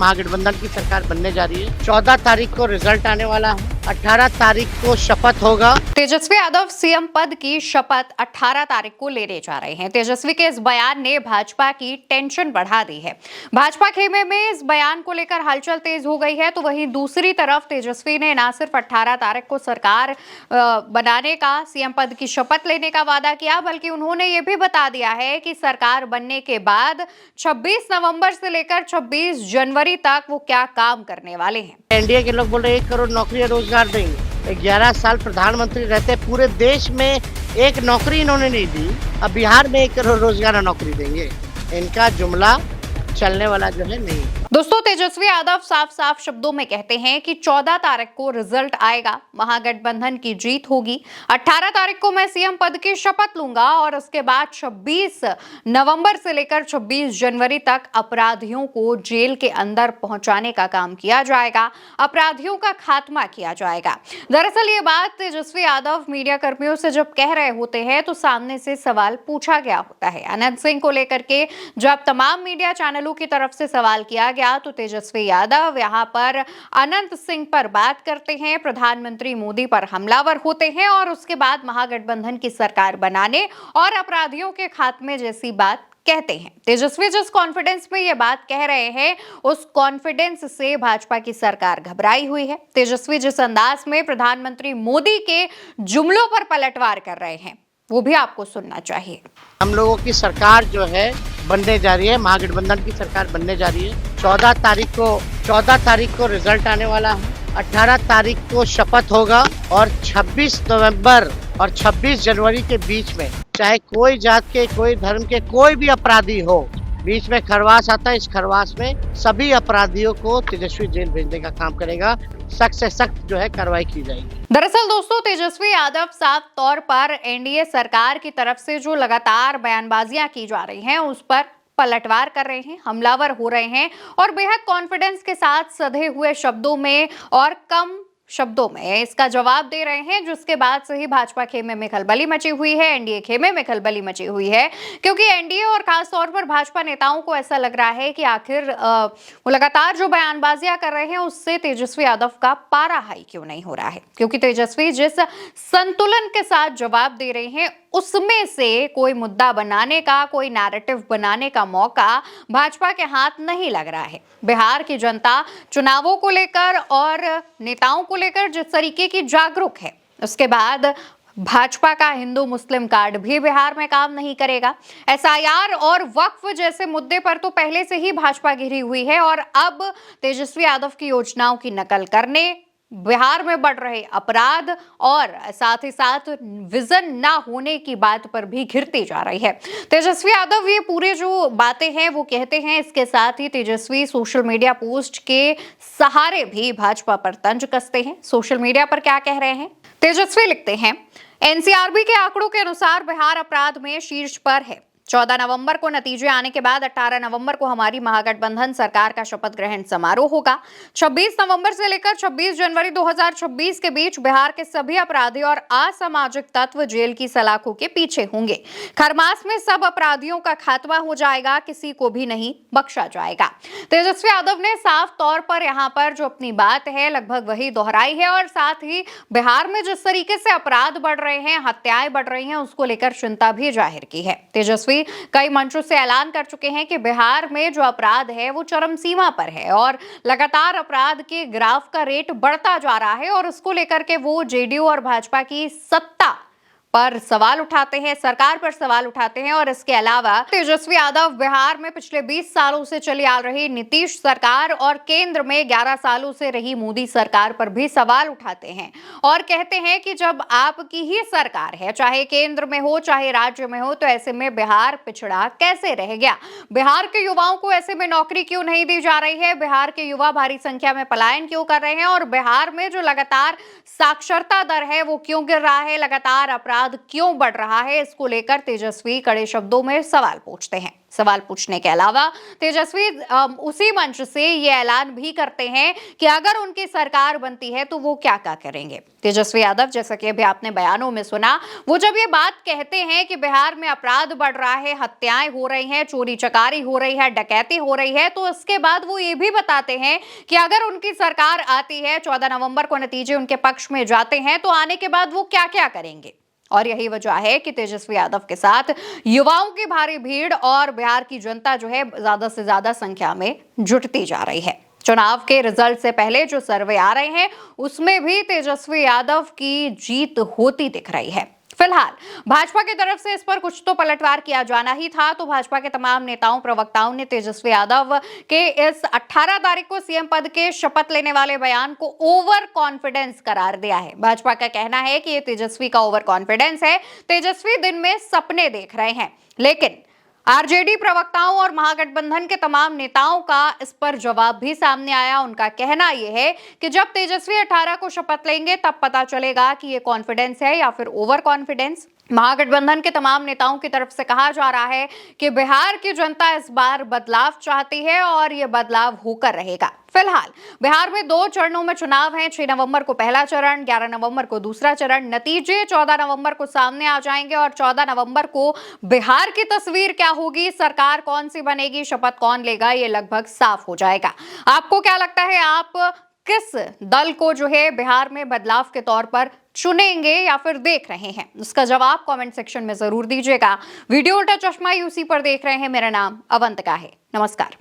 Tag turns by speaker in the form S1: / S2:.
S1: महागठबंधन की सरकार बनने जा रही है। 14 तारीख को रिजल्ट आने वाला है। 18 तारीख को शपथ होगा।
S2: तेजस्वी यादव सीएम पद की शपथ 18 तारीख को लेने जा रहे हैं। तेजस्वी के इस बयान ने भाजपा की टेंशन बढ़ा दी है। भाजपा खेमे में इस बयान को लेकर हलचल तेज हो गई है, तो वहीं दूसरी तरफ तेजस्वी ने न सिर्फ 18 तारीख को सरकार बनाने का, सीएम पद की शपथ लेने का वादा किया, बल्कि उन्होंने ये भी बता दिया है कि सरकार बनने के बाद 26 नवंबर से लेकर 26 जनवरी तक वो क्या काम करने वाले हैं।
S1: एनडीए के लोग बोल रहे 1 करोड़ नौकरी रोजगार देंगे। 11 साल प्रधानमंत्री रहते पूरे देश में एक नौकरी इन्होंने नहीं दी। अब बिहार में 1 करोड़ रोजगार और नौकरी देंगे। इनका जुमला चलने वाला जो है नहीं।
S2: दोस्तों, तेजस्वी यादव साफ साफ शब्दों में कहते हैं कि 14 तारीख को रिजल्ट आएगा, महागठबंधन की जीत होगी। 18 तारीख को मैं सीएम पद की शपथ लूंगा और उसके बाद 26 नवंबर से लेकर 26 जनवरी तक अपराधियों को जेल के अंदर पहुंचाने का काम किया जाएगा, अपराधियों का खात्मा किया जाएगा। दरअसल ये बात तेजस्वी यादव मीडिया कर्मियों से जब कह रहे होते हैं तो सामने से सवाल पूछा गया होता है। अनंत सिंह को लेकर के जब तमाम मीडिया चैनलों की तरफ से सवाल किया गया तो तेजस्वी यादव यहां पर अनंत सिंह पर बात करते हैं, प्रधानमंत्री मोदी पर हमलावर होते हैं और उसके बाद महागठबंधन की सरकार बनाने और अपराधियों के खात्मे जैसी बात कहते हैं। तेजस्वी जिस कॉन्फिडेंस में ये बात कह रहे हैं, उस कॉन्फिडेंस से भाजपा की सरकार घबराई हुई है। तेजस्वी जिस अंदाज में प्रधानमंत्री मोदी के जुमलों पर पलटवार कर रहे हैं, वो भी आपको सुनना चाहिए।
S1: हम लोगों की सरकार जो है बनने जा रही है, महागठबंधन की सरकार बनने जा रही है। 14 तारीख को रिजल्ट आने वाला है। 18 तारीख को शपथ होगा और 26 नवंबर और 26 जनवरी के बीच में चाहे कोई जात के, कोई धर्म के, कोई भी अपराधी हो, बीच में खरवास आता है। इस खरवास में सभी अपराधियों को तेजस्वी जेल भेजने का काम करेगा। सख्त से सख्त जो है कार्रवाई की जाएगी।
S2: दरअसल दोस्तों, तेजस्वी यादव साफ तौर पर एनडीए सरकार की तरफ से जो लगातार बयानबाजियां की जा रही हैं उस पर पलटवार कर रहे हैं, हमलावर हो रहे हैं और बेहद कॉन्फिडेंस के साथ सधे हुए शब्दों में और कम शब्दों में इसका जवाब दे रहे हैं, जिसके बाद से ही भाजपा खेमे में खलबली मची हुई है, एनडीए खेमे में खलबली मची हुई है, क्योंकि एनडीए और खास तौर पर भाजपा नेताओं को ऐसा लग रहा है कि आखिर वो लगातार जो बयानबाजियां कर रहे हैं उससे तेजस्वी यादव का पारा हाई क्यों नहीं हो रहा है, क्योंकि तेजस्वी जिस संतुलन के साथ जवाब दे रहे हैं उसमें से कोई मुद्दा बनाने का, कोई नैरेटिव बनाने का मौका भाजपा के हाथ नहीं लग रहा है। बिहार की जनता चुनावों को लेकर और नेताओं को लेकर जिस तरीके की जागरूक है, उसके बाद भाजपा का हिंदू मुस्लिम कार्ड भी बिहार में काम नहीं करेगा। एसआईआर और वक्फ जैसे मुद्दे पर तो पहले से ही भाजपा घिरी हुई है और अब तेजस्वी यादव की योजनाओं की नकल करने, बिहार में बढ़ रहे अपराध और साथ ही साथ विजन ना होने की बात पर भी घिरती जा रही है। तेजस्वी यादव ये पूरे जो बातें हैं वो कहते हैं, इसके साथ ही तेजस्वी सोशल मीडिया पोस्ट के सहारे भी भाजपा पर तंज कसते हैं। सोशल मीडिया पर क्या कह रहे हैं? तेजस्वी लिखते हैं, एनसीआरबी के आंकड़ों के अनुसार बिहार अपराध में शीर्ष पर है। 14 नवंबर को नतीजे आने के बाद 18 नवंबर को हमारी महागठबंधन सरकार का शपथ ग्रहण समारोह होगा। 26 नवंबर से लेकर 26 जनवरी 2026 के बीच बिहार के सभी अपराधी और असामाजिक तत्व जेल की सलाखों के पीछे होंगे। खरमास में सब अपराधियों का खात्मा हो जाएगा, किसी को भी नहीं बख्शा जाएगा। तेजस्वी यादव ने साफ तौर पर यहाँ पर जो अपनी बात है लगभग वही दोहराई है और साथ ही बिहार में जिस तरीके से अपराध बढ़ रहे हैं, हत्याएं बढ़ रही हैं, उसको लेकर चिंता भी जाहिर की है। तेजस्वी कई मंचों से ऐलान कर चुके हैं कि बिहार में जो अपराध है वो चरम सीमा पर है और लगातार अपराध के ग्राफ का रेट बढ़ता जा रहा है और उसको लेकर के वो जेडीयू और भाजपा की सत्ता पर सवाल उठाते हैं, सरकार पर सवाल उठाते हैं। और इसके अलावा तेजस्वी यादव बिहार में पिछले 20 सालों से चली आ रही नीतीश सरकार और केंद्र में 11 सालों से रही मोदी सरकार पर भी सवाल उठाते हैं और कहते हैं कि जब आपकी ही सरकार है, चाहे केंद्र में हो चाहे राज्य में हो, तो ऐसे में बिहार पिछड़ा कैसे रह गया? बिहार के युवाओं को ऐसे में नौकरी क्यों नहीं दी जा रही है? बिहार के युवा भारी संख्या में पलायन क्यों कर रहे हैं? और बिहार में जो लगातार साक्षरता दर है वो क्यों गिर रहा है? लगातार अपराध अपराध क्यों बढ़ रहा है, इसको लेकर तेजस्वी कड़े शब्दों में सवाल पूछते हैं। सवाल पूछने के अलावा तेजस्वी उसी मंच से ये ऐलान भी करते हैं कि अगर उनकी सरकार बनती है तो वो क्या क्या करेंगे। तेजस्वी यादव, जैसा कि अभी आपने बयानों में सुना, वो जब ये बात कहते हैं कि बिहार में अपराध बढ़ रहा है, हत्याएं हो रही हैं, चोरी चकारी हो रही है, डकैती हो रही है, तो इसके बाद वो ये भी बताते हैं कि अगर उनकी सरकार आती है, 14 नवंबर को नतीजे उनके पक्ष में जाते हैं, तो आने के बाद वो क्या क्या करेंगे। और यही वजह है कि तेजस्वी यादव के साथ युवाओं की भारी भीड़ और बिहार की जनता जो है ज्यादा से ज्यादा संख्या में जुटती जा रही है। चुनाव के रिजल्ट से पहले जो सर्वे आ रहे हैं उसमें भी तेजस्वी यादव की जीत होती दिख रही है। फिलहाल भाजपा की तरफ से इस पर कुछ तो पलटवार किया जाना ही था, तो भाजपा के तमाम नेताओं प्रवक्ताओं ने तेजस्वी यादव के इस 18 तारीख को सीएम पद के शपथ लेने वाले बयान को ओवर कॉन्फिडेंस करार दिया है। भाजपा का कहना है कि ये तेजस्वी का ओवर कॉन्फिडेंस है, तेजस्वी दिन में सपने देख रहे हैं। लेकिन आरजेडी प्रवक्ताओं और महागठबंधन के तमाम नेताओं का इस पर जवाब भी सामने आया। उनका कहना यह है कि जब तेजस्वी 18 को शपथ लेंगे तब पता चलेगा कि ये कॉन्फिडेंस है या फिर ओवर कॉन्फिडेंस। महागठबंधन के तमाम नेताओं की तरफ से कहा जा रहा है कि बिहार की जनता इस बार बदलाव चाहती है और ये बदलाव होकर रहेगा। फिलहाल बिहार में 2 चरणों में चुनाव है। 6 नवंबर को पहला चरण, 11 नवंबर को दूसरा चरण। नतीजे 14 नवंबर को सामने आ जाएंगे और 14 नवंबर को बिहार की तस्वीर क्या होगी, सरकार कौन सी बनेगी, शपथ कौन लेगा, ये लगभग साफ हो जाएगा। आपको क्या लगता है, आप किस दल को जो है बिहार में बदलाव के तौर पर चुनेंगे या फिर देख रहे हैं? उसका जवाब कमेंट सेक्शन में जरूर दीजिएगा। वीडियो उल्टा चश्मा यूसी पर देख रहे हैं। मेरा नाम अवंतिका है। नमस्कार।